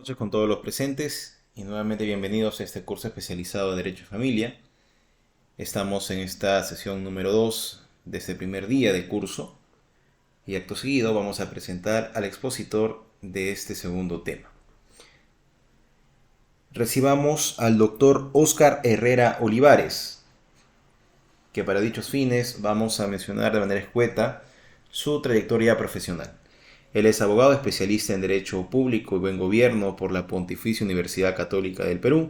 Noches con todos los presentes y nuevamente bienvenidos a este curso especializado de Derecho de Familia. Estamos en esta sesión número 2 de este primer día de curso y acto seguido vamos a presentar al expositor de este segundo tema. Recibamos al doctor Óscar Herrera Olivares, que para dichos fines vamos a mencionar de manera escueta su trayectoria profesional. Él es abogado especialista en Derecho Público y Buen Gobierno por la Pontificia Universidad Católica del Perú,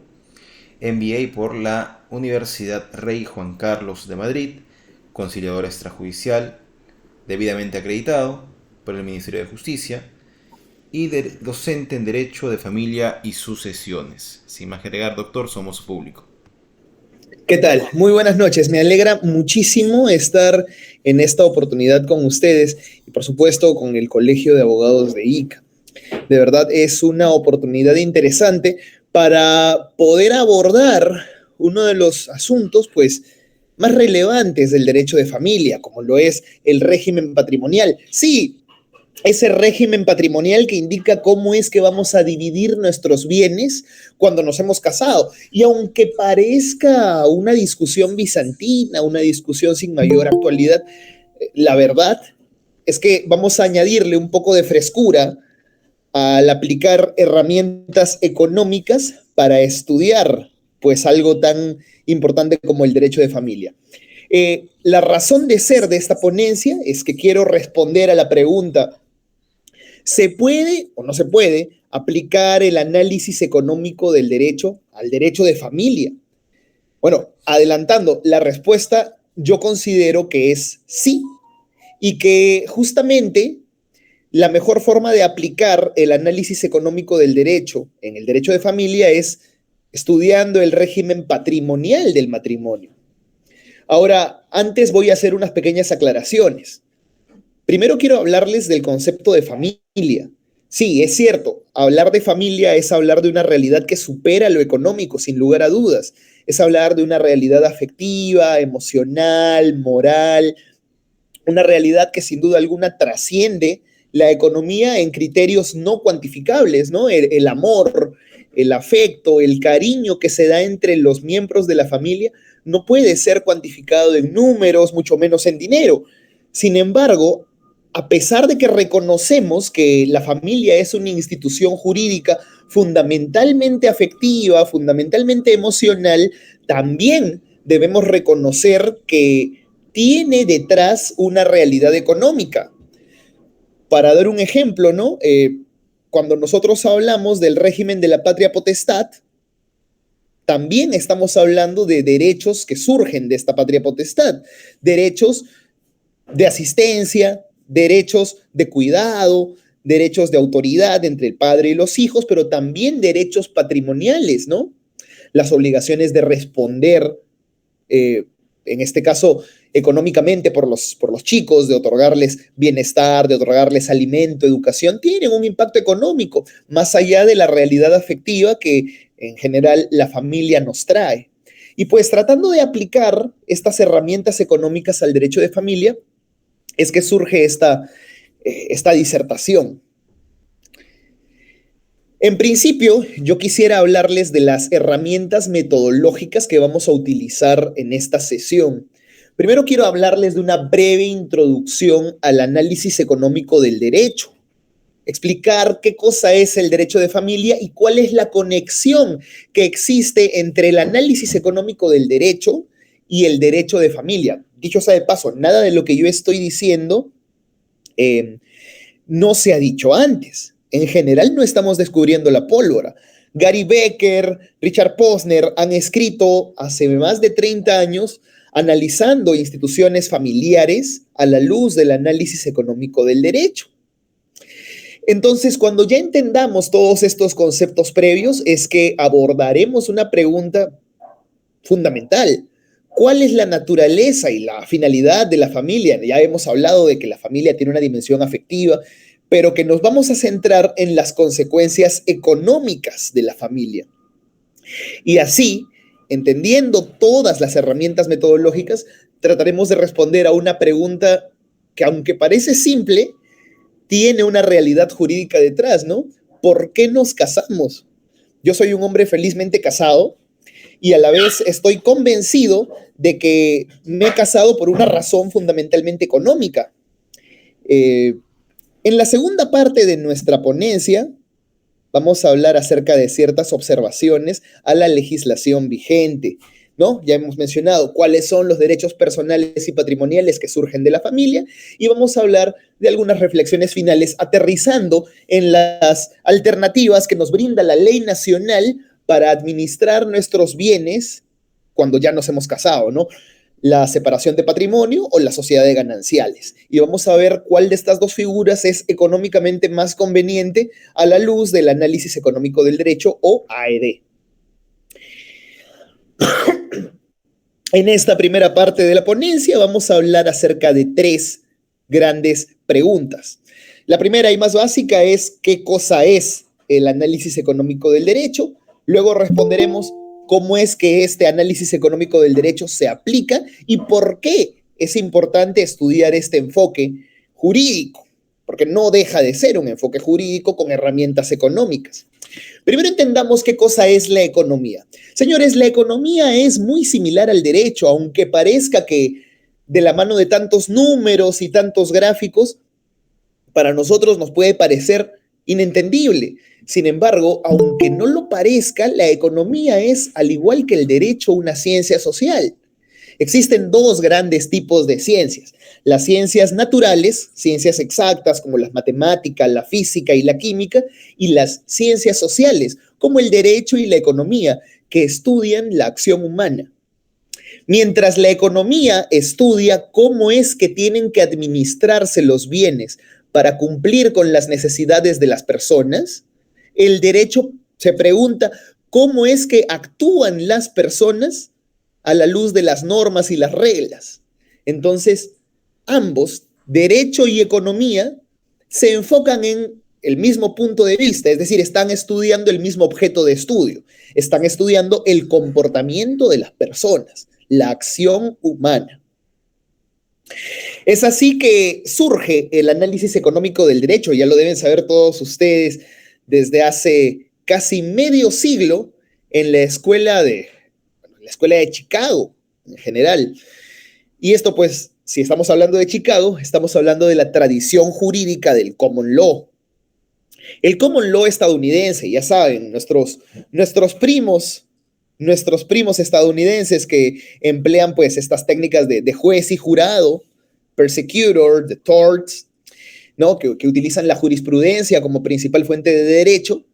MBA por la Universidad Rey Juan Carlos de Madrid, conciliador extrajudicial debidamente acreditado por el Ministerio de Justicia y docente en Derecho de Familia y Sucesiones. Sin más que agregar, doctor, somos su público. ¿Qué tal? Muy buenas noches. Me alegra muchísimo estar en esta oportunidad con ustedes y por supuesto con el Colegio de Abogados de ICA. De verdad es una oportunidad interesante para poder abordar uno de los asuntos pues más relevantes del derecho de familia, como lo es el régimen patrimonial. Sí, ese régimen patrimonial que indica cómo es que vamos a dividir nuestros bienes cuando nos hemos casado. Y aunque parezca una discusión bizantina, una discusión sin mayor actualidad, la verdad es que vamos a añadirle un poco de frescura al aplicar herramientas económicas para estudiar pues algo tan importante como el derecho de familia. La razón de ser de esta ponencia es que quiero responder a la pregunta: ¿se puede o no se puede aplicar el análisis económico del derecho al derecho de familia? Bueno, adelantando la respuesta, yo considero que es sí, y que justamente la mejor forma de aplicar el análisis económico del derecho en el derecho de familia es estudiando el régimen patrimonial del matrimonio. Ahora, antes voy a hacer unas pequeñas aclaraciones. Primero quiero hablarles del concepto de familia. Sí, es cierto, hablar de familia es hablar de una realidad que supera lo económico, sin lugar a dudas. Es hablar de una realidad afectiva, emocional, moral, una realidad que sin duda alguna trasciende la economía en criterios no cuantificables, ¿no? El amor, el afecto, el cariño que se da entre los miembros de la familia no puede ser cuantificado en números, mucho menos en dinero. Sin embargo, a pesar de que reconocemos que la familia es una institución jurídica fundamentalmente afectiva, fundamentalmente emocional, también debemos reconocer que tiene detrás una realidad económica. Para dar un ejemplo, ¿no? Cuando nosotros hablamos del régimen de la patria potestad, también estamos hablando de derechos que surgen de esta patria potestad, derechos de asistencia, derechos de cuidado, derechos de autoridad entre el padre y los hijos, pero también derechos patrimoniales, ¿no? Las obligaciones de responder, en este caso, económicamente por los chicos, de otorgarles bienestar, de otorgarles alimento, educación, tienen un impacto económico, más allá de la realidad afectiva que en general la familia nos trae. Y pues tratando de aplicar estas herramientas económicas al derecho de familia, es que surge esta disertación. En principio, yo quisiera hablarles de las herramientas metodológicas que vamos a utilizar en esta sesión. Primero quiero hablarles de una breve introducción al análisis económico del derecho, explicar qué cosa es el derecho de familia y cuál es la conexión que existe entre el análisis económico del derecho y el derecho de familia. Dicho sea de paso, nada de lo que yo estoy diciendo no se ha dicho antes. En general no estamos descubriendo la pólvora. Gary Becker, Richard Posner han escrito hace más de 30 años analizando instituciones familiares a la luz del análisis económico del derecho. Entonces, cuando ya entendamos todos estos conceptos previos, es que abordaremos una pregunta fundamental. ¿Cuál es la naturaleza y la finalidad de la familia? Ya hemos hablado de que la familia tiene una dimensión afectiva, pero que nos vamos a centrar en las consecuencias económicas de la familia. Y así, entendiendo todas las herramientas metodológicas, trataremos de responder a una pregunta que, aunque parece simple, tiene una realidad jurídica detrás, ¿no? ¿por qué nos casamos? Yo soy un hombre felizmente casado y a la vez estoy convencido de que me he casado por una razón fundamentalmente económica. Eh, en la segunda parte de nuestra ponencia vamos a hablar acerca de ciertas observaciones a la legislación vigente, ¿no? Ya hemos mencionado cuáles son los derechos personales y patrimoniales que surgen de la familia y vamos a hablar de algunas reflexiones finales aterrizando en las alternativas que nos brinda la ley nacional para administrar nuestros bienes cuando ya nos hemos casado, ¿no? La separación de patrimonio o la sociedad de gananciales. Y vamos a ver cuál de estas dos figuras es económicamente más conveniente a la luz del análisis económico del derecho o AED. En esta primera parte de la ponencia vamos a hablar acerca de tres grandes preguntas. La primera y más básica es ¿qué cosa es el análisis económico del derecho? Luego responderemos cómo es que este análisis económico del derecho se aplica y por qué es importante estudiar este enfoque jurídico, porque no deja de ser un enfoque jurídico con herramientas económicas. Primero entendamos qué cosa es la economía. Señores, la economía es muy similar al derecho, aunque parezca que de la mano de tantos números y tantos gráficos, para nosotros nos puede parecer inentendible. Sin embargo, aunque no lo parezca, la economía es, al igual que el derecho, una ciencia social. Existen dos grandes tipos de ciencias. Las ciencias naturales, ciencias exactas como las matemáticas, la física y la química, y las ciencias sociales, como el derecho y la economía, que estudian la acción humana. Mientras la economía estudia cómo es que tienen que administrarse los bienes para cumplir con las necesidades de las personas, el derecho se pregunta cómo es que actúan las personas a la luz de las normas y las reglas. Entonces, ambos, derecho y economía, se enfocan en el mismo punto de vista, es decir, están estudiando el mismo objeto de estudio, están estudiando el comportamiento de las personas, la acción humana. Es así que surge el análisis económico del derecho, ya lo deben saber todos ustedes, desde hace casi medio siglo en la escuela de Chicago en general. Y esto pues, si estamos hablando de Chicago, estamos hablando de la tradición jurídica del common law. El common law estadounidense, ya saben, nuestros primos estadounidenses que emplean pues estas técnicas de juez y jurado, persecutor, de torts, ¿no? que utilizan la jurisprudencia como principal fuente de derecho,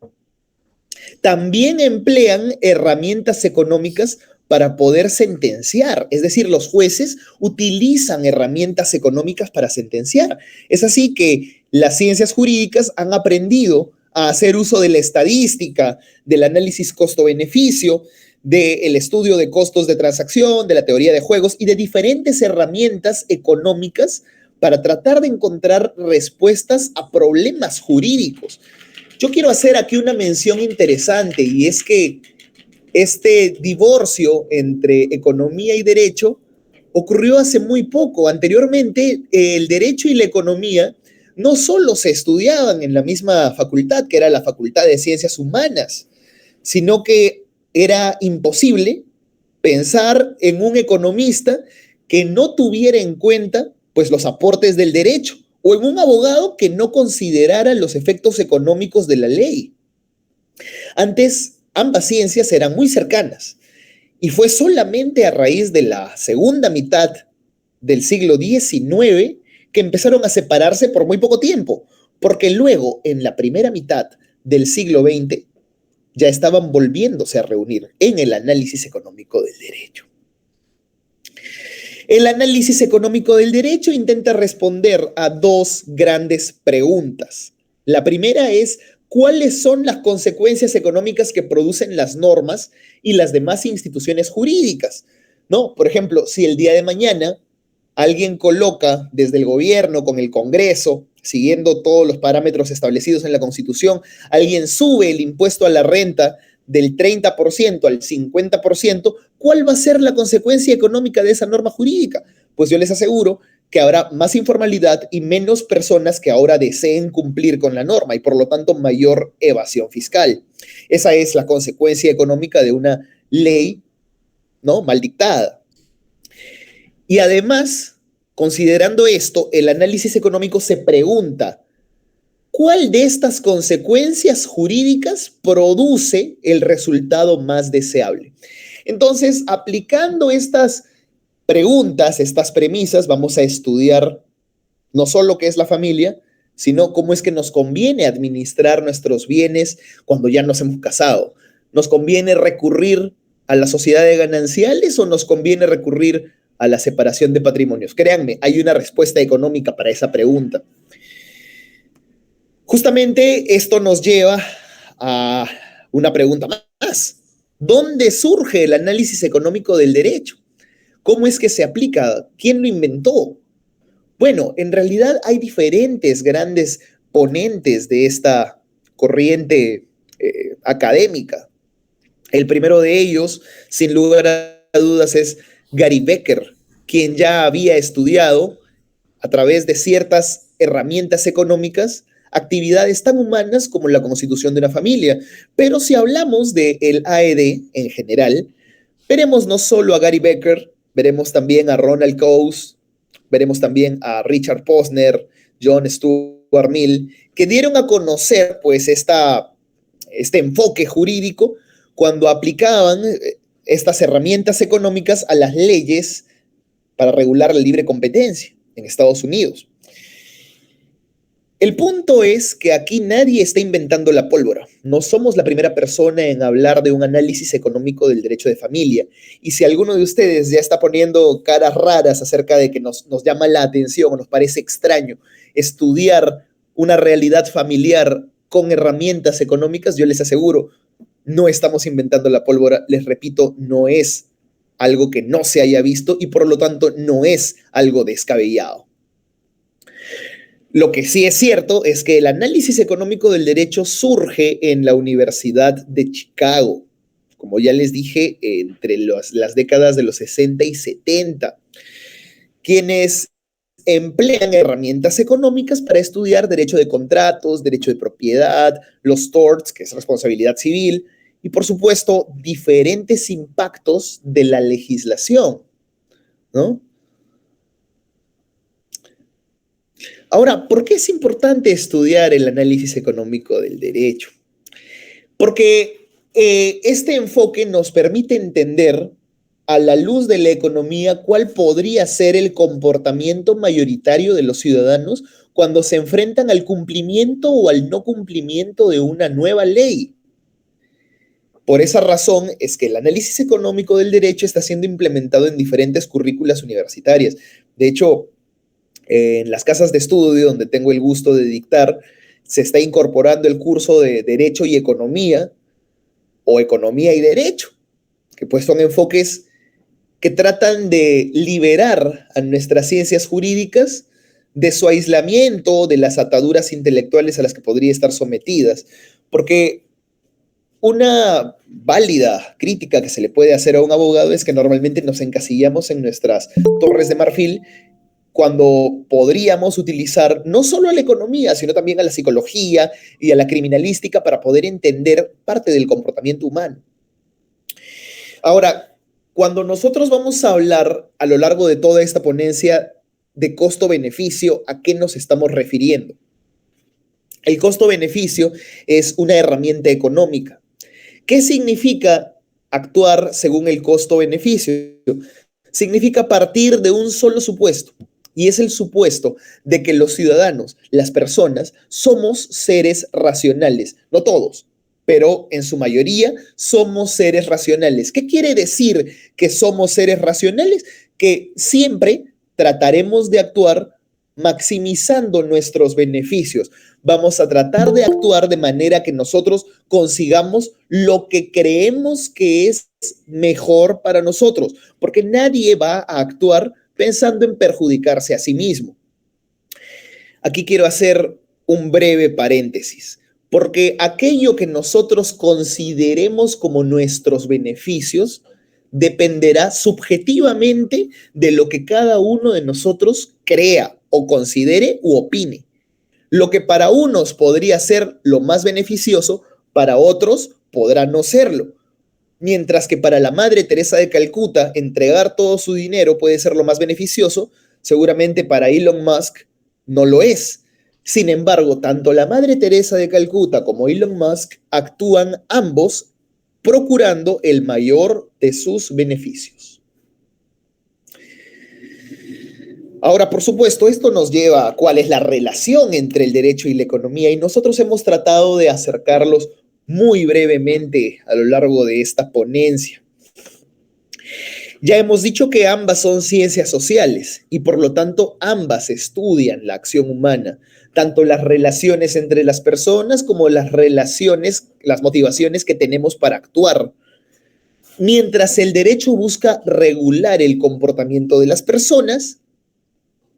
también emplean herramientas económicas para poder sentenciar. Es decir, los jueces utilizan herramientas económicas para sentenciar. Es así que las ciencias jurídicas han aprendido a hacer uso de la estadística, del análisis costo-beneficio, del estudio de costos de transacción, de la teoría de juegos y de diferentes herramientas económicas para tratar de encontrar respuestas a problemas jurídicos. Yo quiero hacer aquí una mención interesante y es que este divorcio entre economía y derecho ocurrió hace muy poco. Anteriormente, el derecho y la economía no solo se estudiaban en la misma facultad, que era la Facultad de Ciencias Humanas, sino que era imposible pensar en un economista que no tuviera en cuenta pues, los aportes del derecho o en un abogado que no considerara los efectos económicos de la ley. Antes, ambas ciencias eran muy cercanas y fue solamente a raíz de la segunda mitad del siglo XIX que empezaron a separarse por muy poco tiempo, porque luego, en la primera mitad del siglo XX, ya estaban volviéndose a reunir en el análisis económico del derecho. El análisis económico del derecho intenta responder a dos grandes preguntas. La primera es, ¿cuáles son las consecuencias económicas que producen las normas y las demás instituciones jurídicas? ¿No? Por ejemplo, si el día de mañana alguien coloca desde el gobierno con el Congreso, siguiendo todos los parámetros establecidos en la Constitución, alguien sube el impuesto a la renta del 30% al 50%, ¿cuál va a ser la consecuencia económica de esa norma jurídica? Pues yo les aseguro que habrá más informalidad y menos personas que ahora deseen cumplir con la norma y por lo tanto mayor evasión fiscal. Esa es la consecuencia económica de una ley, ¿no?, mal dictada. Y además, considerando esto, el análisis económico se pregunta, ¿cuál de estas consecuencias jurídicas produce el resultado más deseable? Entonces, aplicando estas preguntas, estas premisas, vamos a estudiar no solo qué es la familia, sino cómo es que nos conviene administrar nuestros bienes cuando ya nos hemos casado. ¿Nos conviene recurrir a la sociedad de gananciales o nos conviene recurrir a la separación de patrimonios? Créanme, hay una respuesta económica para esa pregunta. Justamente esto nos lleva a una pregunta más. ¿Dónde surge el análisis económico del derecho? ¿Cómo es que se aplica? ¿Quién lo inventó? Bueno, en realidad hay diferentes grandes ponentes de esta corriente académica. El primero de ellos, sin lugar a dudas, es Gary Becker, quien ya había estudiado a través de ciertas herramientas económicas actividades tan humanas como la constitución de una familia. Pero si hablamos del AED en general, veremos no solo a Gary Becker, veremos también a Ronald Coase, veremos también a Richard Posner, John Stuart Mill, que dieron a conocer pues este enfoque jurídico cuando aplicaban estas herramientas económicas a las leyes para regular la libre competencia en Estados Unidos. El punto es que aquí nadie está inventando la pólvora. No somos la primera persona en hablar de un análisis económico del derecho de familia. Y si alguno de ustedes ya está poniendo caras raras acerca de que nos llama la atención o nos parece extraño estudiar una realidad familiar con herramientas económicas, yo les aseguro, no estamos inventando la pólvora. Les repito, no es algo que no se haya visto y por lo tanto no es algo descabellado. Lo que sí es cierto es que el análisis económico del derecho surge en la Universidad de Chicago, como ya les dije, entre las décadas de los 60 y 70, quienes emplean herramientas económicas para estudiar derecho de contratos, derecho de propiedad, los torts, que es responsabilidad civil, y por supuesto, diferentes impactos de la legislación, ¿no? Ahora, ¿por qué es importante estudiar el análisis económico del derecho? Porque este enfoque nos permite entender a la luz de la economía cuál podría ser el comportamiento mayoritario de los ciudadanos cuando se enfrentan al cumplimiento o al no cumplimiento de una nueva ley. Por esa razón es que el análisis económico del derecho está siendo implementado en diferentes currículas universitarias. De hecho, en las casas de estudio donde tengo el gusto de dictar, se está incorporando el curso de Derecho y Economía o Economía y Derecho, que pues son enfoques que tratan de liberar a nuestras ciencias jurídicas de su aislamiento, de las ataduras intelectuales a las que podría estar sometidas. Porque una válida crítica que se le puede hacer a un abogado es que normalmente nos encasillamos en nuestras torres de marfil cuando podríamos utilizar no solo a la economía, sino también a la psicología y a la criminalística para poder entender parte del comportamiento humano. Ahora, cuando nosotros vamos a hablar a lo largo de toda esta ponencia de costo-beneficio, ¿a qué nos estamos refiriendo? El costo-beneficio es una herramienta económica. ¿Qué significa actuar según el costo-beneficio? Significa partir de un solo supuesto. Y es el supuesto de que los ciudadanos, las personas, somos seres racionales. No todos, pero en su mayoría somos seres racionales. ¿Qué quiere decir que somos seres racionales? Que siempre trataremos de actuar maximizando nuestros beneficios. Vamos a tratar de actuar de manera que nosotros consigamos lo que creemos que es mejor para nosotros, porque nadie va a actuar pensando en perjudicarse a sí mismo. Aquí quiero hacer un breve paréntesis, porque aquello que nosotros consideremos como nuestros beneficios dependerá subjetivamente de lo que cada uno de nosotros crea o considere u opine. Lo que para unos podría ser lo más beneficioso, para otros podrá no serlo. Mientras que para la Madre Teresa de Calcuta, entregar todo su dinero puede ser lo más beneficioso, seguramente para Elon Musk no lo es. Sin embargo, tanto la Madre Teresa de Calcuta como Elon Musk actúan ambos procurando el mayor de sus beneficios. Ahora, por supuesto, esto nos lleva a cuál es la relación entre el derecho y la economía, y nosotros hemos tratado de acercarlos muy brevemente a lo largo de esta ponencia. Ya hemos dicho que ambas son ciencias sociales y por lo tanto ambas estudian la acción humana, tanto las relaciones entre las personas como las relaciones, las motivaciones que tenemos para actuar. Mientras el derecho busca regular el comportamiento de las personas,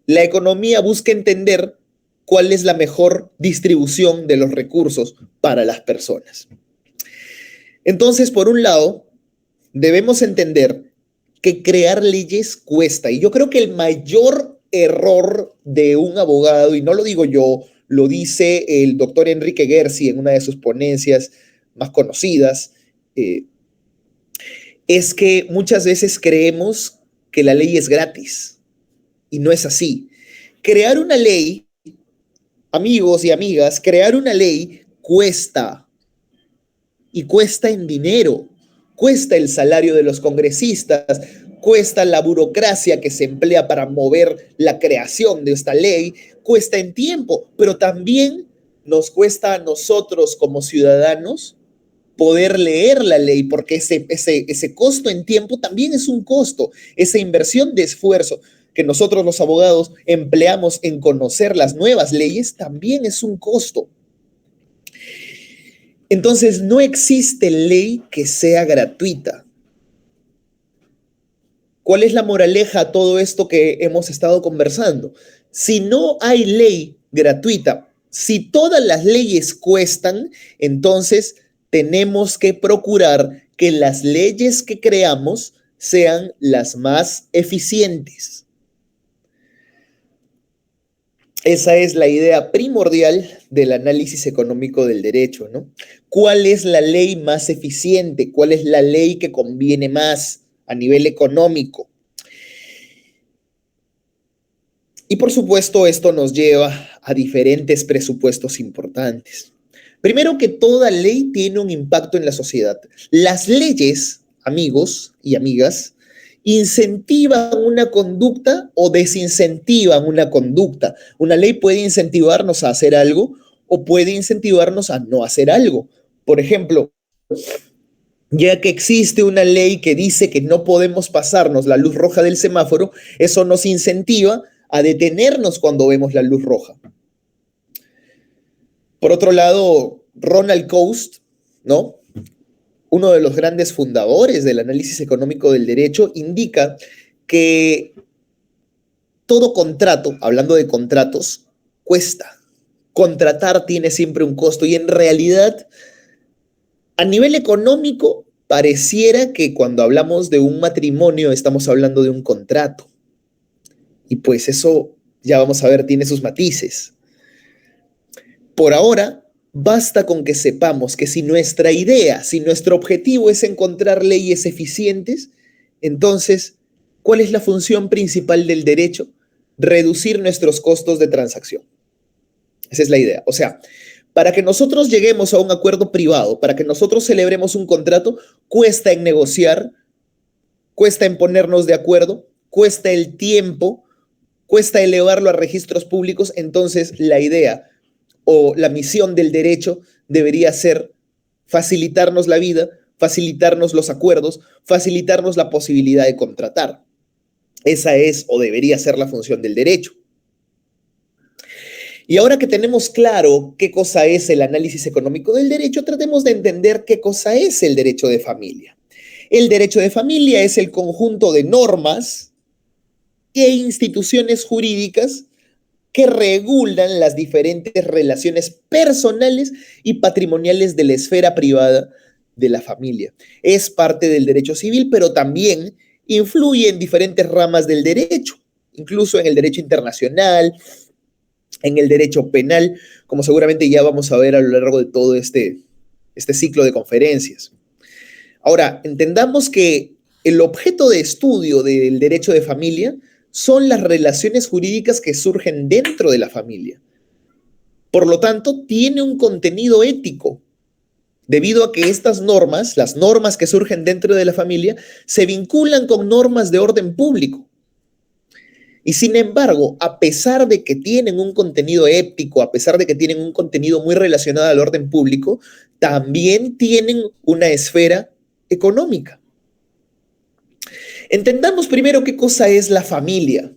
la economía busca entender cuál es la mejor distribución de los recursos para las personas. Entonces, por un lado, debemos entender que crear leyes cuesta. Y yo creo que el mayor error de un abogado, y no lo digo yo, lo dice el doctor Enrique Gersi en una de sus ponencias más conocidas, es que muchas veces creemos que la ley es gratis. Y no es así. Crear una ley, amigos y amigas, crear una ley cuesta. Y cuesta en dinero. Cuesta el salario de los congresistas, cuesta la burocracia que se emplea para mover la creación de esta ley, cuesta en tiempo, pero también nos cuesta a nosotros como ciudadanos poder leer la ley, porque ese costo en tiempo también es un costo, esa inversión de esfuerzo que nosotros los abogados empleamos en conocer las nuevas leyes también es un costo. Entonces, no existe ley que sea gratuita. ¿Cuál es la moraleja a todo esto que hemos estado conversando? Si no hay ley gratuita, si todas las leyes cuestan, entonces tenemos que procurar que las leyes que creamos sean las más eficientes. Esa es la idea primordial del análisis económico del derecho, ¿no? ¿Cuál es la ley más eficiente? ¿Cuál es la ley que conviene más a nivel económico? Y por supuesto, esto nos lleva a diferentes presupuestos importantes. Primero que toda ley tiene un impacto en la sociedad. Las leyes, amigos y amigas, incentivan una conducta o desincentivan una conducta. Una ley puede incentivarnos a hacer algo o puede incentivarnos a no hacer algo. Por ejemplo, ya que existe una ley que dice que no podemos pasarnos la luz roja del semáforo, eso nos incentiva a detenernos cuando vemos la luz roja. Por otro lado, Ronald Coase, ¿no?, uno de los grandes fundadores del análisis económico del derecho, indica que todo contrato, hablando de contratos, cuesta. Contratar tiene siempre un costo y en realidad, a nivel económico, pareciera que cuando hablamos de un matrimonio estamos hablando de un contrato. Y pues eso, ya vamos a ver, tiene sus matices. Por ahora, basta con que sepamos que si nuestra idea, si nuestro objetivo es encontrar leyes eficientes, entonces, ¿cuál es la función principal del derecho? Reducir nuestros costos de transacción. Esa es la idea. O sea, para que nosotros lleguemos a un acuerdo privado, para que nosotros celebremos un contrato, cuesta en negociar, cuesta en ponernos de acuerdo, cuesta el tiempo, cuesta elevarlo a registros públicos. Entonces, la idea o la misión del derecho debería ser facilitarnos la vida, facilitarnos los acuerdos, facilitarnos la posibilidad de contratar. Esa es o debería ser la función del derecho. Y ahora que tenemos claro qué cosa es el análisis económico del derecho, tratemos de entender qué cosa es el derecho de familia. El derecho de familia es el conjunto de normas e instituciones jurídicas que regulan las diferentes relaciones personales y patrimoniales de la esfera privada de la familia. Es parte del derecho civil, pero también influye en diferentes ramas del derecho. incluso en el derecho internacional, en el derecho penal, como seguramente ya vamos a ver a lo largo de todo este ciclo de conferencias. Ahora, entendamos que el objeto de estudio del derecho de familia son las relaciones jurídicas que surgen dentro de la familia. Por lo tanto, tiene un contenido ético, debido a que estas normas, las normas que surgen dentro de la familia, se vinculan con normas de orden público. Y sin embargo, a pesar de que tienen un contenido ético, a pesar de que tienen un contenido muy relacionado al orden público, también tienen una esfera económica. Entendamos primero qué cosa es la familia.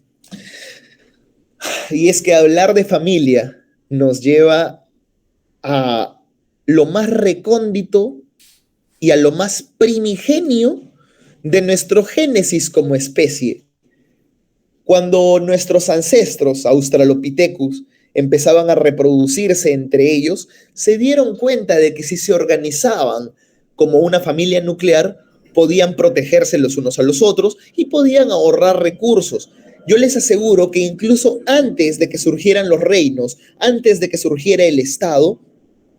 Y es que hablar de familia nos lleva a lo más recóndito y a lo más primigenio de nuestro génesis como especie. Cuando nuestros ancestros, Australopithecus, empezaban a reproducirse entre ellos, se dieron cuenta de que si se organizaban como una familia nuclear, podían protegerse los unos a los otros y podían ahorrar recursos. Yo les aseguro que incluso antes de que surgieran los reinos, antes de que surgiera el Estado,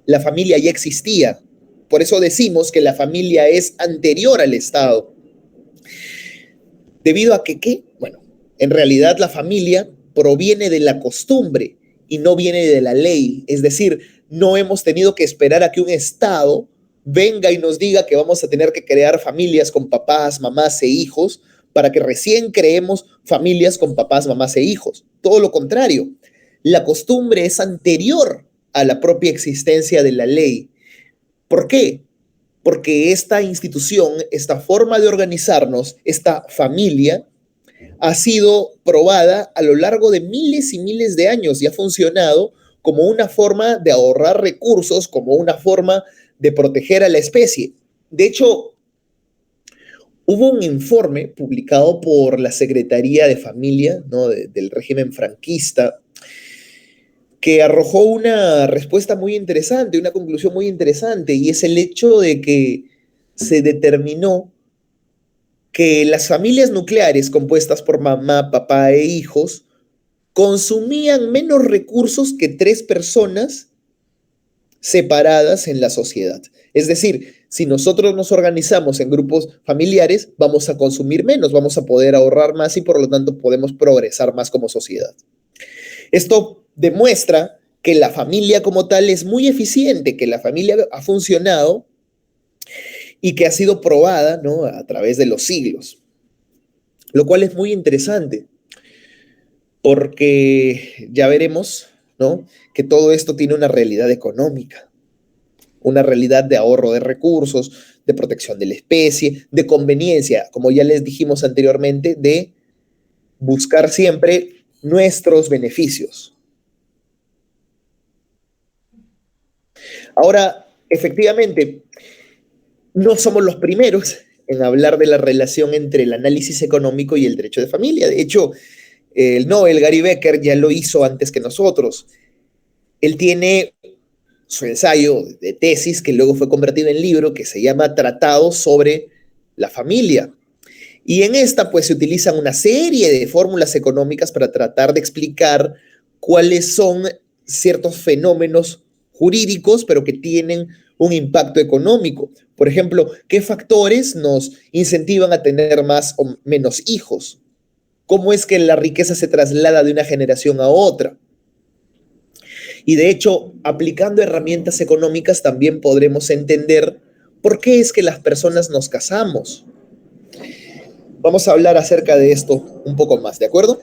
la familia ya existía. Por eso decimos que la familia es anterior al Estado. Debido a que, ¿qué? Bueno, en realidad la familia proviene de la costumbre y no viene de la ley. Es decir, no hemos tenido que esperar a que un Estado venga y nos diga que vamos a tener que crear familias con papás, mamás e hijos para que recién creemos familias con papás, mamás e hijos. Todo lo contrario, la costumbre es anterior a la propia existencia de la ley. ¿Por qué? Porque esta institución, esta forma de organizarnos, esta familia, ha sido probada a lo largo de miles y miles de años y ha funcionado como una forma de ahorrar recursos, como una forma de proteger a la especie. De hecho, hubo un informe publicado por la Secretaría de Familia, ¿no?, del régimen franquista, que arrojó una respuesta muy interesante, una conclusión muy interesante, y es el hecho de que se determinó que las familias nucleares compuestas por mamá, papá e hijos consumían menos recursos que 3 personas separadas en la sociedad. Es decir, si nosotros nos organizamos en grupos familiares, vamos a consumir menos, vamos a poder ahorrar más y por lo tanto podemos progresar más como sociedad. Esto demuestra que la familia como tal es muy eficiente, que la familia ha funcionado y que ha sido probada, ¿no?, a través de los siglos. Lo cual es muy interesante, porque ya veremos, ¿no?, que todo esto tiene una realidad económica, una realidad de ahorro de recursos, de protección de la especie, de conveniencia, como ya les dijimos anteriormente, de buscar siempre nuestros beneficios. Ahora, efectivamente, no somos los primeros en hablar de la relación entre el análisis económico y el derecho de familia. De hecho, el Nobel Gary Becker ya lo hizo antes que nosotros. Él tiene su ensayo de tesis que luego fue convertido en libro que se llama Tratado sobre la familia. Y en esta pues se utilizan una serie de fórmulas económicas para tratar de explicar cuáles son ciertos fenómenos jurídicos, pero que tienen un impacto económico. Por ejemplo, ¿qué factores nos incentivan a tener más o menos hijos? ¿Cómo es que la riqueza se traslada de una generación a otra? Y de hecho, aplicando herramientas económicas también podremos entender por qué es que las personas nos casamos. Vamos a hablar acerca de esto un poco más, ¿de acuerdo?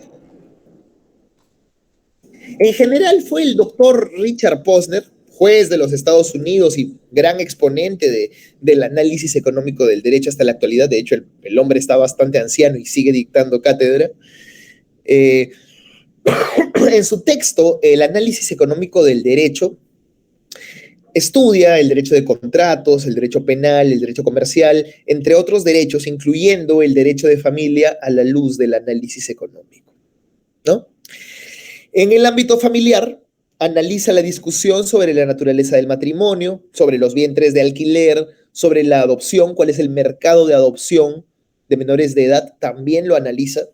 En general fue el doctor Richard Posner, juez de los Estados Unidos y gran exponente del análisis económico del derecho hasta la actualidad. De hecho, el hombre está bastante anciano y sigue dictando cátedra. En su texto, el análisis económico del derecho estudia el derecho de contratos, el derecho penal, el derecho comercial, entre otros derechos, incluyendo el derecho de familia a la luz del análisis económico, ¿no? En el ámbito familiar, analiza la discusión sobre la naturaleza del matrimonio, sobre los vientres de alquiler, sobre la adopción, cuál es el mercado de adopción de menores de edad, también lo analiza.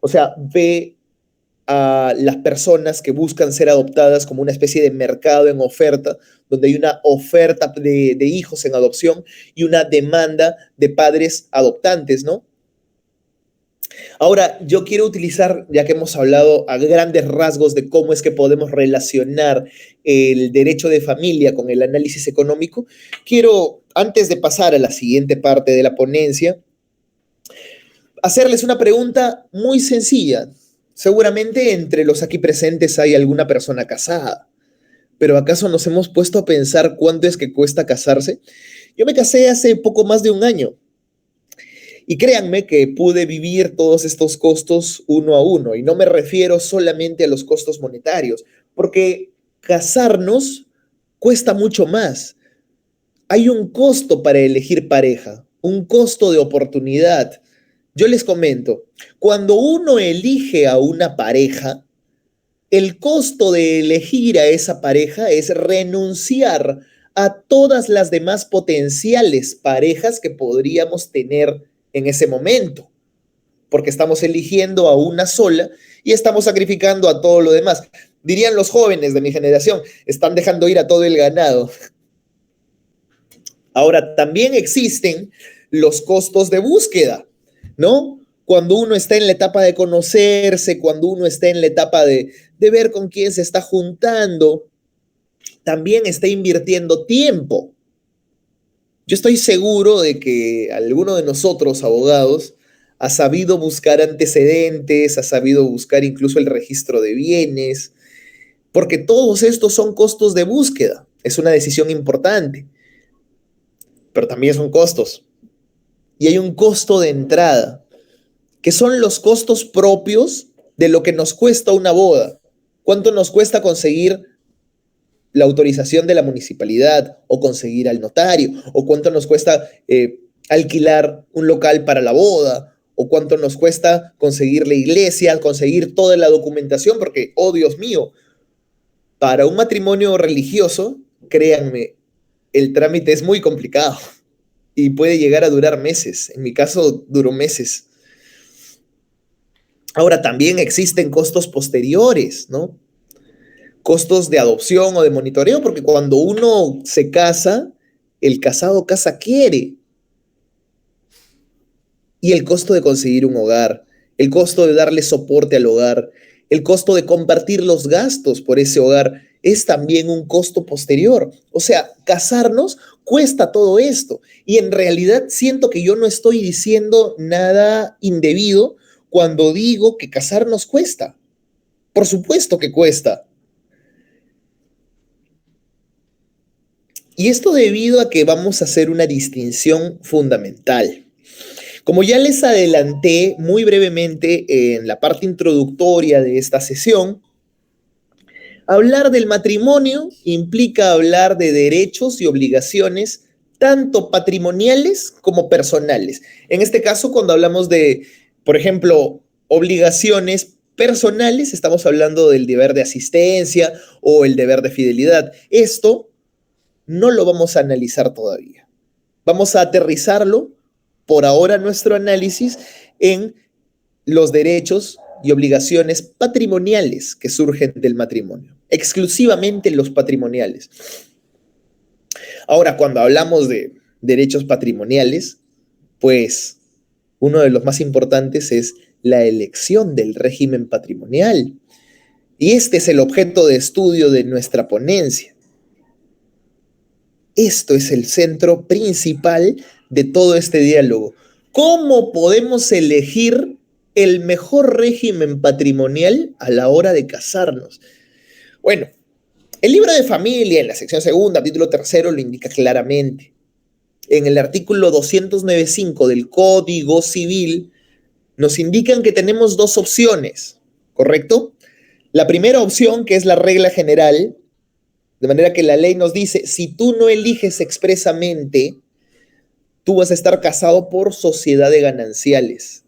O sea, ve a las personas que buscan ser adoptadas como una especie de mercado en oferta, donde hay una oferta de hijos en adopción y una demanda de padres adoptantes, ¿no? Ahora, yo quiero utilizar, ya que hemos hablado a grandes rasgos de cómo es que podemos relacionar el derecho de familia con el análisis económico, quiero, antes de pasar a la siguiente parte de la ponencia, hacerles una pregunta muy sencilla. Seguramente entre los aquí presentes hay alguna persona casada, pero ¿acaso nos hemos puesto a pensar cuánto es que cuesta casarse? Yo me casé hace poco más de un año. Y créanme que pude vivir todos estos costos uno a uno, y no me refiero solamente a los costos monetarios, porque casarnos cuesta mucho más. Hay un costo para elegir pareja, un costo de oportunidad. Yo les comento, cuando uno elige a una pareja, el costo de elegir a esa pareja es renunciar a todas las demás potenciales parejas que podríamos tener en ese momento, porque estamos eligiendo a una sola y estamos sacrificando a todo lo demás. Dirían los jóvenes de mi generación, están dejando ir a todo el ganado. Ahora, también existen los costos de búsqueda, ¿no? Cuando uno está en la etapa de conocerse, cuando uno está en la etapa de ver con quién se está juntando, también está invirtiendo tiempo. Yo estoy seguro de que alguno de nosotros, abogados, ha sabido buscar antecedentes, ha sabido buscar incluso el registro de bienes, porque todos estos son costos de búsqueda. Es una decisión importante, pero también son costos. Y hay un costo de entrada, que son los costos propios de lo que nos cuesta una boda. ¿Cuánto nos cuesta conseguir la autorización de la municipalidad o conseguir al notario? ¿O cuánto nos cuesta alquilar un local para la boda? ¿O cuánto nos cuesta conseguir la iglesia, conseguir toda la documentación? Porque, oh Dios mío, para un matrimonio religioso, créanme, el trámite es muy complicado y puede llegar a durar meses. En mi caso, duró meses. Ahora, también existen costos posteriores, ¿no? Costos de adopción o de monitoreo, porque cuando uno se casa, el casado casa quiere. Y el costo de conseguir un hogar, el costo de darle soporte al hogar, el costo de compartir los gastos por ese hogar, es también un costo posterior. O sea, casarnos cuesta todo esto. Y en realidad siento que yo no estoy diciendo nada indebido cuando digo que casarnos cuesta. Por supuesto que cuesta. Y esto debido a que vamos a hacer una distinción fundamental. Como ya les adelanté muy brevemente en la parte introductoria de esta sesión, hablar del matrimonio implica hablar de derechos y obligaciones tanto patrimoniales como personales. En este caso, cuando hablamos de, por ejemplo, obligaciones personales, estamos hablando del deber de asistencia o el deber de fidelidad. Esto no lo vamos a analizar todavía. Vamos a aterrizarlo por ahora nuestro análisis en los derechos y obligaciones patrimoniales que surgen del matrimonio, exclusivamente los patrimoniales. Ahora, cuando hablamos de derechos patrimoniales, pues uno de los más importantes es la elección del régimen patrimonial. Y este es el objeto de estudio de nuestra ponencia. Esto es el centro principal de todo este diálogo. ¿Cómo podemos elegir el mejor régimen patrimonial a la hora de casarnos? Bueno, el libro de familia, en la sección segunda, título tercero, lo indica claramente. En el artículo 295 del Código Civil, nos indican que tenemos dos opciones, ¿correcto? La primera opción, que es la regla general, de manera que la ley nos dice, si tú no eliges expresamente, tú vas a estar casado por sociedad de gananciales.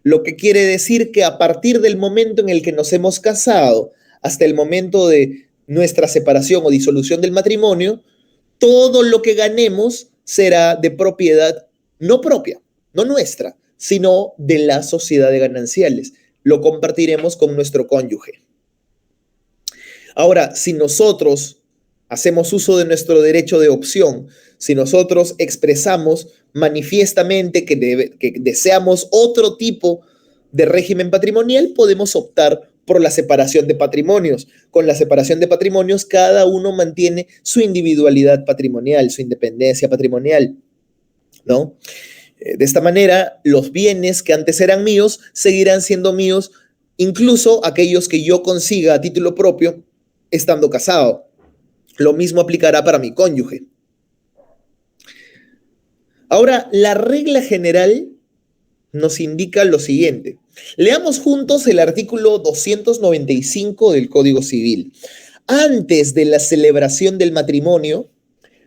Lo que quiere decir que a partir del momento en el que nos hemos casado, hasta el momento de nuestra separación o disolución del matrimonio, todo lo que ganemos será de propiedad no propia, no nuestra, sino de la sociedad de gananciales. lo compartiremos con nuestro cónyuge. Ahora, si nosotros hacemos uso de nuestro derecho de opción, si nosotros expresamos manifiestamente que deseamos otro tipo de régimen patrimonial, podemos optar por la separación de patrimonios. Con la separación de patrimonios, cada uno mantiene su individualidad patrimonial, su independencia patrimonial, ¿no? De esta manera, los bienes que antes eran míos seguirán siendo míos, incluso aquellos que yo consiga a título propio estando casado. Lo mismo aplicará para mi cónyuge. Ahora, la regla general nos indica lo siguiente. Leamos juntos el artículo 295 del Código Civil. Antes de la celebración del matrimonio,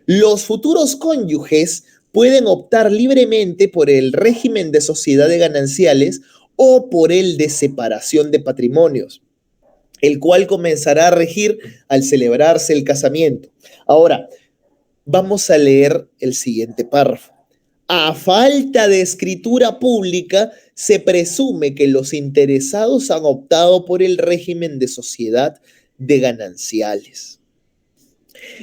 los futuros cónyuges pueden optar libremente por el régimen de sociedad de gananciales o por el de separación de patrimonios, el cual comenzará a regir al celebrarse el casamiento. Ahora, vamos a leer el siguiente párrafo. A falta de escritura pública, se presume que los interesados han optado por el régimen de sociedad de gananciales.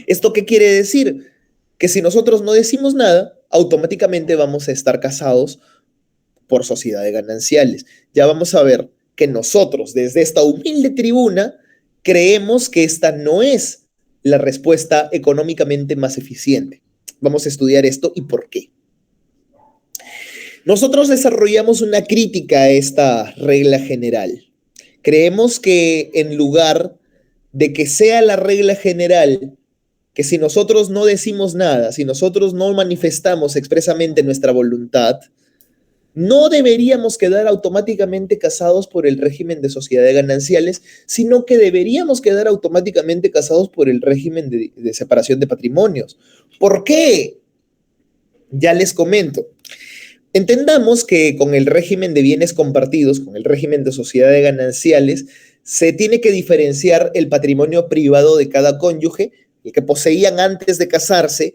¿Esto qué quiere decir? Que si nosotros no decimos nada, automáticamente vamos a estar casados por sociedad de gananciales. Ya vamos a ver que nosotros, desde esta humilde tribuna, creemos que esta no es la respuesta económicamente más eficiente. Vamos a estudiar esto y por qué. Nosotros desarrollamos una crítica a esta regla general. Creemos que en lugar de que sea la regla general, que si nosotros no decimos nada, si nosotros no manifestamos expresamente nuestra voluntad, no deberíamos quedar automáticamente casados por el régimen de sociedad de gananciales, sino que deberíamos quedar automáticamente casados por el régimen de separación de patrimonios. ¿Por qué? Ya les comento. Entendamos que con el régimen de bienes compartidos, con el régimen de sociedad de gananciales, se tiene que diferenciar el patrimonio privado de cada cónyuge, el que poseían antes de casarse,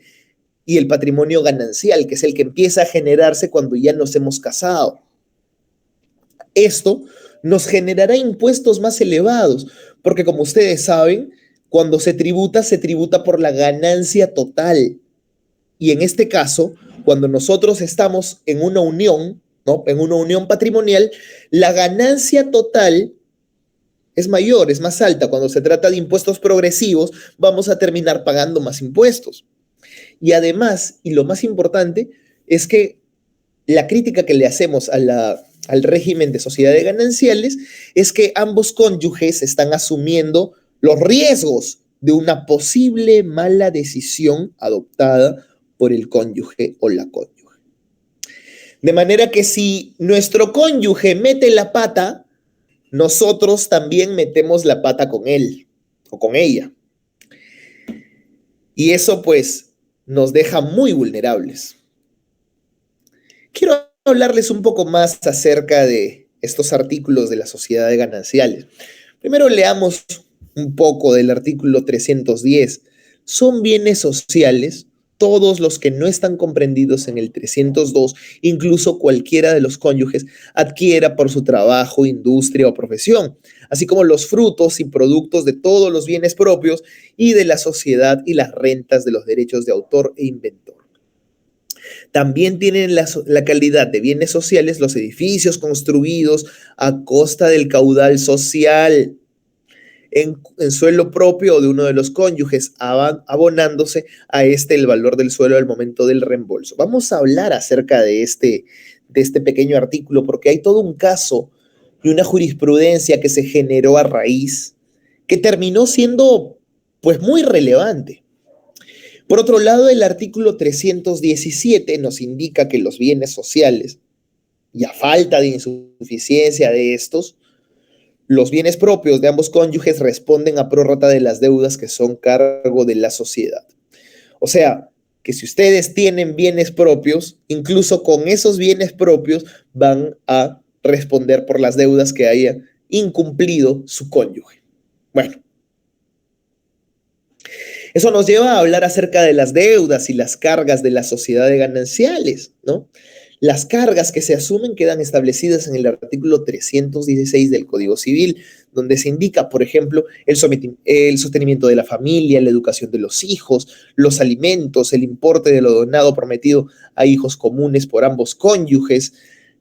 y el patrimonio ganancial, que es el que empieza a generarse cuando ya nos hemos casado. Esto nos generará impuestos más elevados, porque como ustedes saben, cuando se tributa por la ganancia total. Y en este caso, cuando nosotros estamos en una unión, ¿no? En una unión patrimonial, la ganancia total es mayor, es más alta. Cuando se trata de impuestos progresivos, vamos a terminar pagando más impuestos. Y además, y lo más importante, es que la crítica que le hacemos al régimen de sociedades gananciales es que ambos cónyuges están asumiendo los riesgos de una posible mala decisión adoptada por el cónyuge o la cónyuge. De manera que si nuestro cónyuge mete la pata, nosotros también metemos la pata con él o con ella. Y eso pues nos deja muy vulnerables. Quiero hablarles un poco más acerca de estos artículos de la sociedad de gananciales. Primero leamos un poco del artículo 310. Son bienes sociales todos los que no están comprendidos en el 302, incluso cualquiera de los cónyuges adquiera por su trabajo, industria o profesión, así como los frutos y productos de todos los bienes propios y de la sociedad y las rentas de los derechos de autor e inventor. También tienen la calidad de bienes sociales los edificios construidos a costa del caudal social en suelo propio de uno de los cónyuges, abonándose a el valor del suelo al momento del reembolso. Vamos a hablar acerca de este pequeño artículo porque hay todo un caso y una jurisprudencia que se generó a raíz, que terminó siendo pues muy relevante. Por otro lado, el artículo 317 nos indica que los bienes sociales, y a falta de insuficiencia de estos, los bienes propios de ambos cónyuges responden a prórrata de las deudas que son cargo de la sociedad. O sea, que si ustedes tienen bienes propios, incluso con esos bienes propios van a responder por las deudas que haya incumplido su cónyuge. Bueno, eso nos lleva a hablar acerca de las deudas y las cargas de la sociedad de gananciales, ¿no? Las cargas que se asumen quedan establecidas en el artículo 316 del Código Civil, donde se indica, por ejemplo, el sostenimiento de la familia, la educación de los hijos, los alimentos, el importe de lo donado prometido a hijos comunes por ambos cónyuges,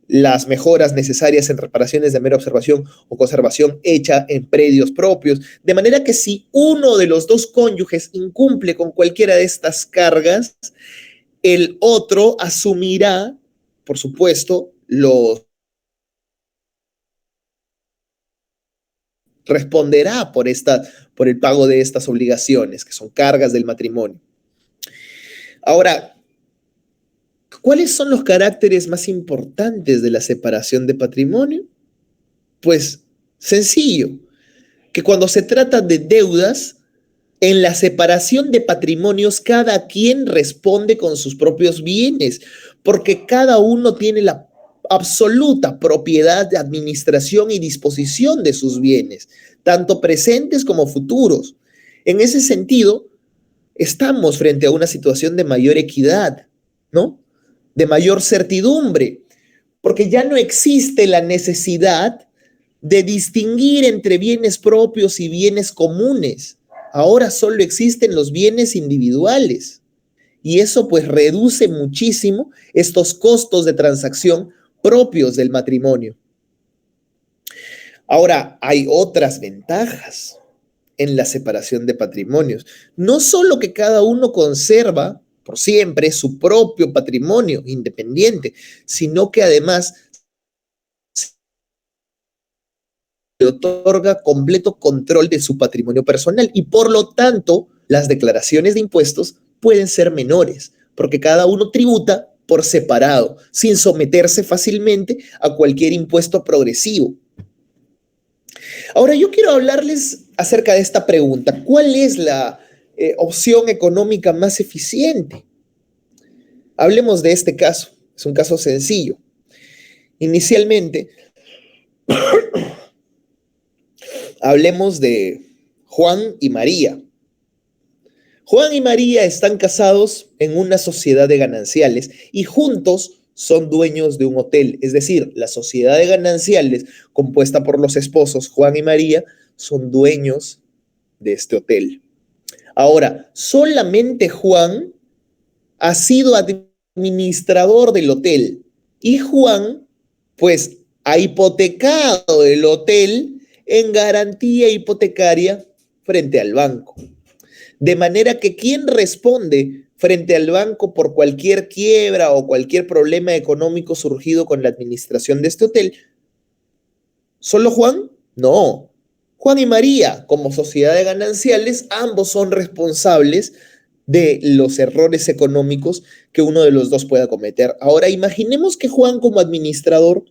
las mejoras necesarias en reparaciones de mera observación o conservación hecha en predios propios, de manera que si uno de los dos cónyuges incumple con cualquiera de estas cargas, el otro asumirá, por supuesto, responderá por el pago de estas obligaciones, que son cargas del matrimonio. Ahora, ¿cuáles son los caracteres más importantes de la separación de patrimonio? Pues sencillo, que cuando se trata de deudas, en la separación de patrimonios cada quien responde con sus propios bienes, porque cada uno tiene la absoluta propiedad de administración y disposición de sus bienes, tanto presentes como futuros. En ese sentido, estamos frente a una situación de mayor equidad, ¿no? De mayor certidumbre, porque ya no existe la necesidad de distinguir entre bienes propios y bienes comunes. Ahora solo existen los bienes individuales y eso pues reduce muchísimo estos costos de transacción propios del matrimonio. Ahora, hay otras ventajas en la separación de patrimonios. No solo que cada uno conserva por siempre su propio patrimonio independiente, sino que además le otorga completo control de su patrimonio personal y por lo tanto las declaraciones de impuestos pueden ser menores porque cada uno tributa por separado sin someterse fácilmente a cualquier impuesto progresivo. Ahora yo quiero hablarles acerca de esta pregunta. ¿Cuál es la opción económica más eficiente? Hablemos de este caso. Es un caso sencillo. Inicialmente, hablemos de Juan y María. Juan y María están casados en una sociedad de gananciales y juntos son dueños de un hotel. Es decir, la sociedad de gananciales compuesta por los esposos Juan y María son dueños de este hotel. Ahora, solamente Juan ha sido administrador del hotel y Juan, pues, ha hipotecado el hotel en garantía hipotecaria frente al banco. De manera que quien responde frente al banco por cualquier quiebra o cualquier problema económico surgido con la administración de este hotel, ¿solo Juan? No. Juan y María, como sociedad de gananciales, ambos son responsables de los errores económicos que uno de los dos pueda cometer. Ahora, imaginemos que Juan como administrador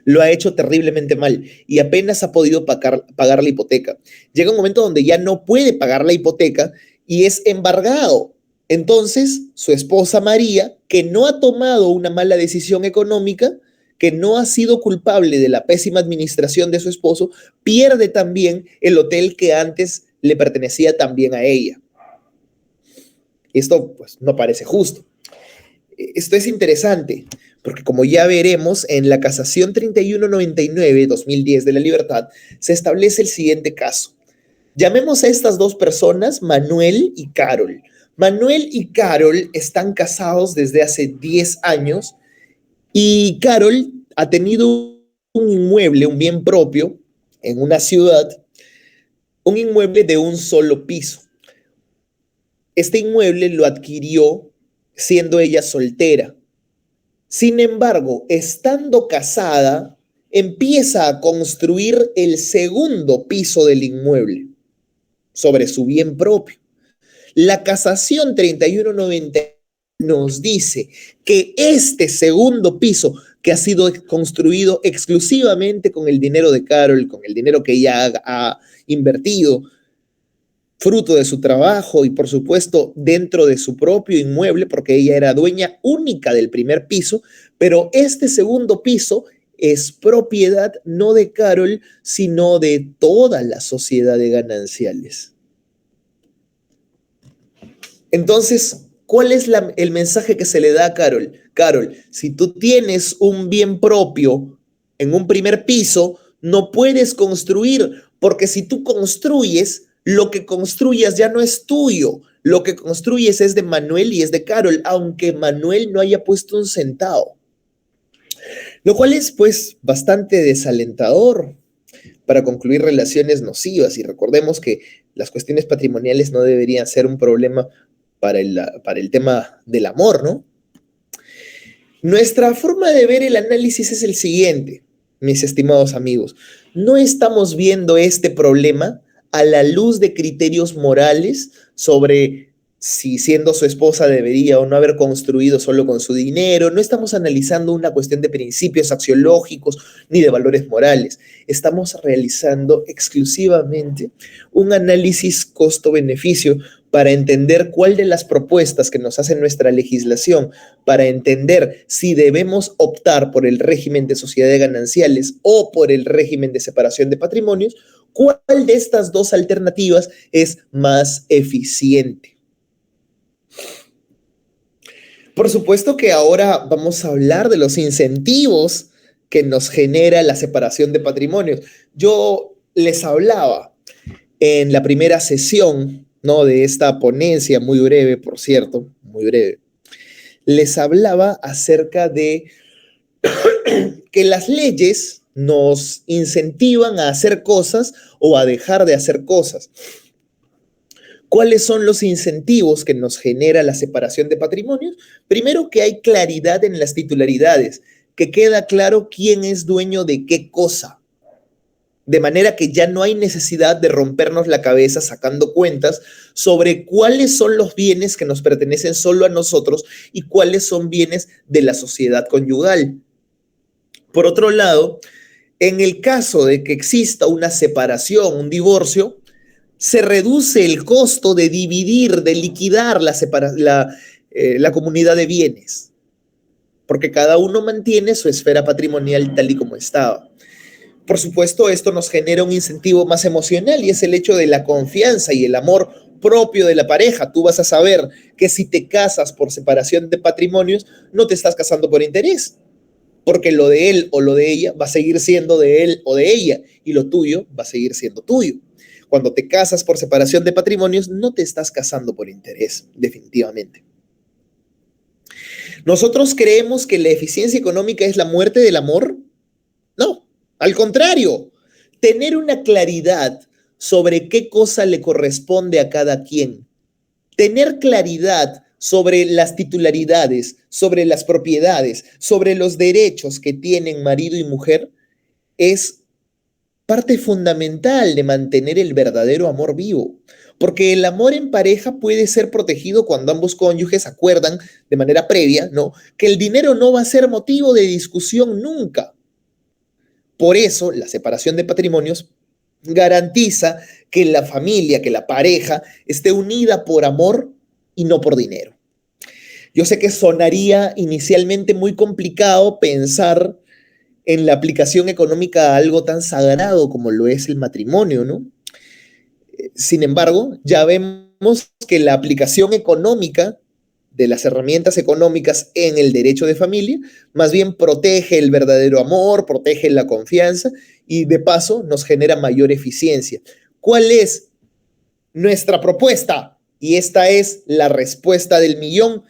lo ha hecho terriblemente mal y apenas ha podido pagar la hipoteca. Llega un momento donde ya no puede pagar la hipoteca y es embargado. Entonces, su esposa María, que no ha tomado una mala decisión económica, que no ha sido culpable de la pésima administración de su esposo, pierde también el hotel que antes le pertenecía también a ella. Esto pues no parece justo. Esto es interesante, porque como ya veremos, en la casación 3199-2010 de la Libertad, se establece el siguiente caso. Llamemos a estas dos personas Manuel y Carol. Manuel y Carol están casados desde hace 10 años y Carol ha tenido un inmueble, un bien propio, en una ciudad, un inmueble de un solo piso. Este inmueble lo adquirió siendo ella soltera. Sin embargo, estando casada, empieza a construir el segundo piso del inmueble sobre su bien propio. La casación 3190 nos dice que este segundo piso, que ha sido construido exclusivamente con el dinero de Carol, con el dinero que ella ha invertido, fruto de su trabajo y por supuesto dentro de su propio inmueble, porque ella era dueña única del primer piso, pero este segundo piso es propiedad no de Carol, sino de toda la sociedad de gananciales. Entonces, ¿cuál es el mensaje que se le da a Carol? Carol, si tú tienes un bien propio en un primer piso, no puedes construir, porque si tú construyes, lo que construyas ya no es tuyo. Lo que construyes es de Manuel y es de Carol, aunque Manuel no haya puesto un centavo. Lo cual es, pues, bastante desalentador para concluir relaciones nocivas. Y recordemos que las cuestiones patrimoniales no deberían ser un problema para el tema del amor, ¿no? Nuestra forma de ver el análisis es el siguiente, mis estimados amigos. No estamos viendo este problema a la luz de criterios morales sobre si siendo su esposa debería o no haber construido solo con su dinero. No estamos analizando una cuestión de principios axiológicos ni de valores morales. Estamos realizando exclusivamente un análisis costo-beneficio para entender cuál de las propuestas que nos hace nuestra legislación, para entender si debemos optar por el régimen de sociedades gananciales o por el régimen de separación de patrimonios, cuál de estas dos alternativas es más eficiente. Por supuesto que ahora vamos a hablar de los incentivos que nos genera la separación de patrimonios. Yo les hablaba en la primera sesión, ¿no?, de esta ponencia, muy breve, por cierto, muy breve, les hablaba acerca de que las leyes nos incentivan a hacer cosas o a dejar de hacer cosas. ¿Cuáles son los incentivos que nos genera la separación de patrimonios? Primero, que hay claridad en las titularidades, que queda claro quién es dueño de qué cosa. De manera que ya no hay necesidad de rompernos la cabeza sacando cuentas sobre cuáles son los bienes que nos pertenecen solo a nosotros y cuáles son bienes de la sociedad conyugal. Por otro lado, en el caso de que exista una separación, un divorcio, se reduce el costo de dividir, de liquidar la comunidad de bienes, porque cada uno mantiene su esfera patrimonial tal y como estaba. Por supuesto, esto nos genera un incentivo más emocional y es el hecho de la confianza y el amor propio de la pareja. Tú vas a saber que si te casas por separación de patrimonios, no te estás casando por interés, porque lo de él o lo de ella va a seguir siendo de él o de ella y lo tuyo va a seguir siendo tuyo. Cuando te casas por separación de patrimonios, no te estás casando por interés, definitivamente. ¿Nosotros creemos que la eficiencia económica es la muerte del amor? No, al contrario. Tener una claridad sobre qué cosa le corresponde a cada quien. Tener claridad sobre las titularidades, sobre las propiedades, sobre los derechos que tienen marido y mujer es parte fundamental de mantener el verdadero amor vivo, porque el amor en pareja puede ser protegido cuando ambos cónyuges acuerdan de manera previa, ¿no?, que el dinero no va a ser motivo de discusión nunca. Por eso, la separación de patrimonios garantiza que la familia, que la pareja esté unida por amor y no por dinero. Yo sé que sonaría inicialmente muy complicado pensar en la aplicación económica a algo tan sagrado como lo es el matrimonio, ¿no? Sin embargo, ya vemos que la aplicación económica de las herramientas económicas en el derecho de familia más bien protege el verdadero amor, protege la confianza y de paso nos genera mayor eficiencia. ¿Cuál es nuestra propuesta? Y esta es la respuesta del millón.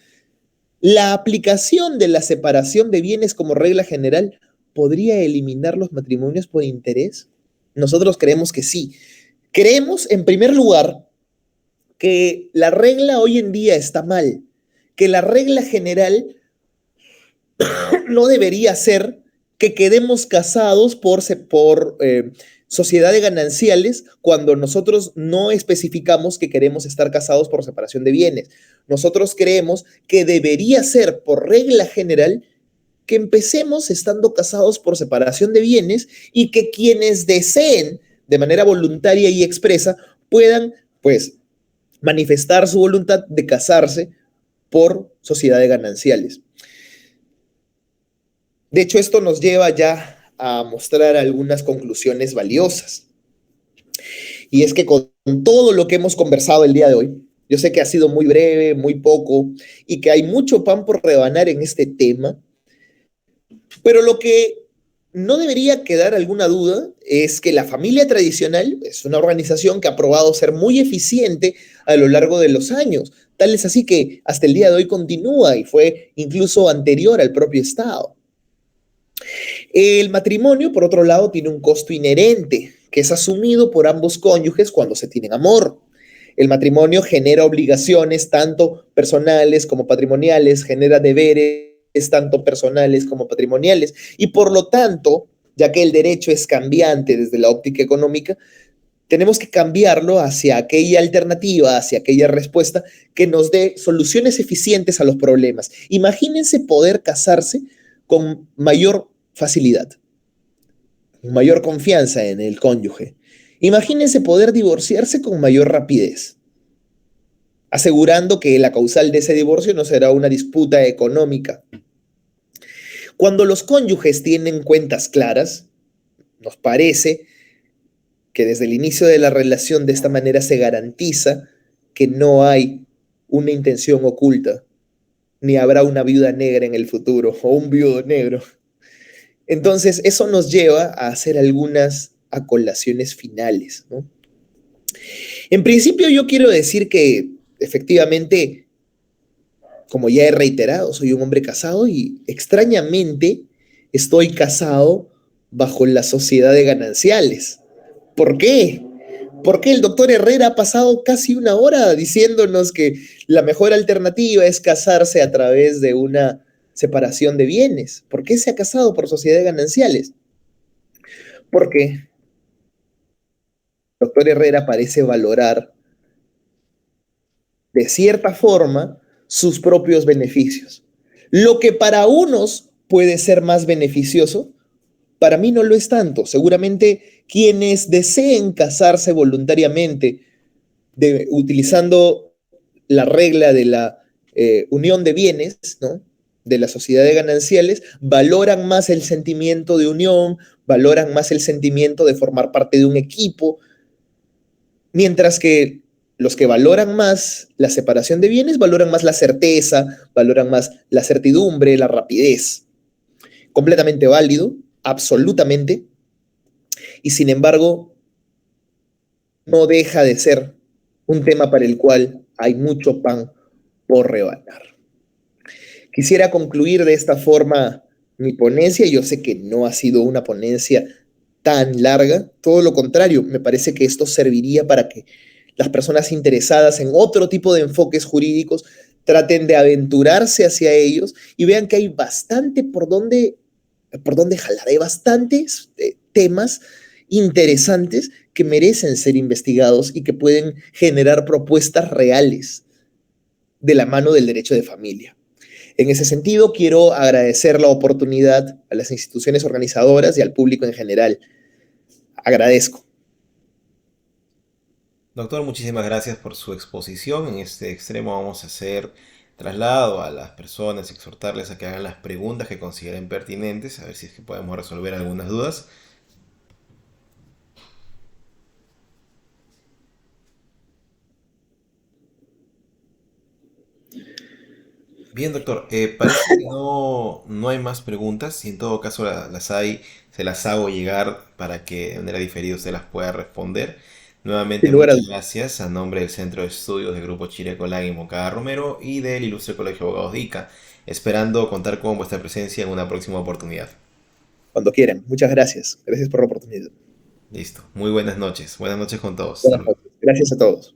La aplicación de la separación de bienes como regla general ¿podría eliminar los matrimonios por interés? Nosotros creemos que sí. Creemos, en primer lugar, que la regla hoy en día está mal, que la regla general no debería ser que quedemos casados por sociedades gananciales cuando nosotros no especificamos que queremos estar casados por separación de bienes. Nosotros creemos que debería ser por regla general que empecemos estando casados por separación de bienes y que quienes deseen de manera voluntaria y expresa puedan, pues, manifestar su voluntad de casarse por sociedades gananciales. De hecho, esto nos lleva ya a mostrar algunas conclusiones valiosas. Y es que con todo lo que hemos conversado el día de hoy, Yo sé que ha sido muy breve, muy poco, y que hay mucho pan por rebanar en este tema, pero lo que no debería quedar alguna duda es que la familia tradicional es una organización que ha probado ser muy eficiente a lo largo de los años. Tal es así que hasta el día de hoy continúa y fue incluso anterior al propio Estado. El matrimonio, por otro lado, tiene un costo inherente que es asumido por ambos cónyuges cuando se tienen amor. El matrimonio genera obligaciones tanto personales como patrimoniales, genera deberes tanto personales como patrimoniales y por lo tanto, ya que el derecho es cambiante desde la óptica económica, tenemos que cambiarlo hacia aquella alternativa, hacia aquella respuesta que nos dé soluciones eficientes a los problemas. Imagínense poder casarse con mayor facilidad, con mayor confianza en el cónyuge. Imagínense poder divorciarse con mayor rapidez, asegurando que la causal de ese divorcio no será una disputa económica. Cuando los cónyuges tienen cuentas claras, nos parece que desde el inicio de la relación de esta manera se garantiza que no hay una intención oculta, ni habrá una viuda negra en el futuro o un viudo negro. Entonces, eso nos lleva a hacer algunas acolaciones finales, ¿no? En principio, yo quiero decir que efectivamente, como ya he reiterado, soy un hombre casado y extrañamente estoy casado bajo la sociedad de gananciales. ¿Por qué? Porque el doctor Herrera ha pasado casi una hora diciéndonos que la mejor alternativa es casarse a través de una separación de bienes? ¿Por qué se ha casado por sociedad de gananciales? Porque el doctor Herrera parece valorar de cierta forma sus propios beneficios. Lo que para unos puede ser más beneficioso, para mí no lo es tanto. Seguramente quienes deseen casarse voluntariamente utilizando la regla de la unión de bienes, ¿no? De la sociedad de gananciales, valoran más el sentimiento de unión, valoran más el sentimiento de formar parte de un equipo, mientras que los que valoran más la separación de bienes valoran más la certeza, valoran más la certidumbre, la rapidez. Completamente válido, absolutamente, y sin embargo no deja de ser un tema para el cual hay mucho pan por rebanar. Quisiera concluir de esta forma mi ponencia. Yo sé que no ha sido una ponencia tan larga, todo lo contrario, me parece que esto serviría para que las personas interesadas en otro tipo de enfoques jurídicos traten de aventurarse hacia ellos y vean que hay bastante por dónde jalar, hay bastantes temas interesantes que merecen ser investigados y que pueden generar propuestas reales de la mano del derecho de familia. En ese sentido, quiero agradecer la oportunidad a las instituciones organizadoras y al público en general. Agradezco. Doctor, muchísimas gracias por su exposición. En este extremo vamos a hacer traslado a las personas, exhortarles a que hagan las preguntas que consideren pertinentes, a ver si es que podemos resolver algunas dudas. Bien, doctor, parece que no hay más preguntas. Si en todo caso las hay, se las hago llegar para que de manera diferida usted las pueda responder. Nuevamente, Sin lugar a muchas dudas. gracias a nombre del Centro de Estudios del Grupo Chile Colán y Moncada Romero y del Ilustre Colegio de Abogados de ICA, esperando contar con vuestra presencia en una próxima oportunidad. Cuando quieran. Muchas gracias. Gracias por la oportunidad. Listo. Muy buenas noches. Buenas noches con todos. Hasta Buenas luego. noches. Gracias a todos.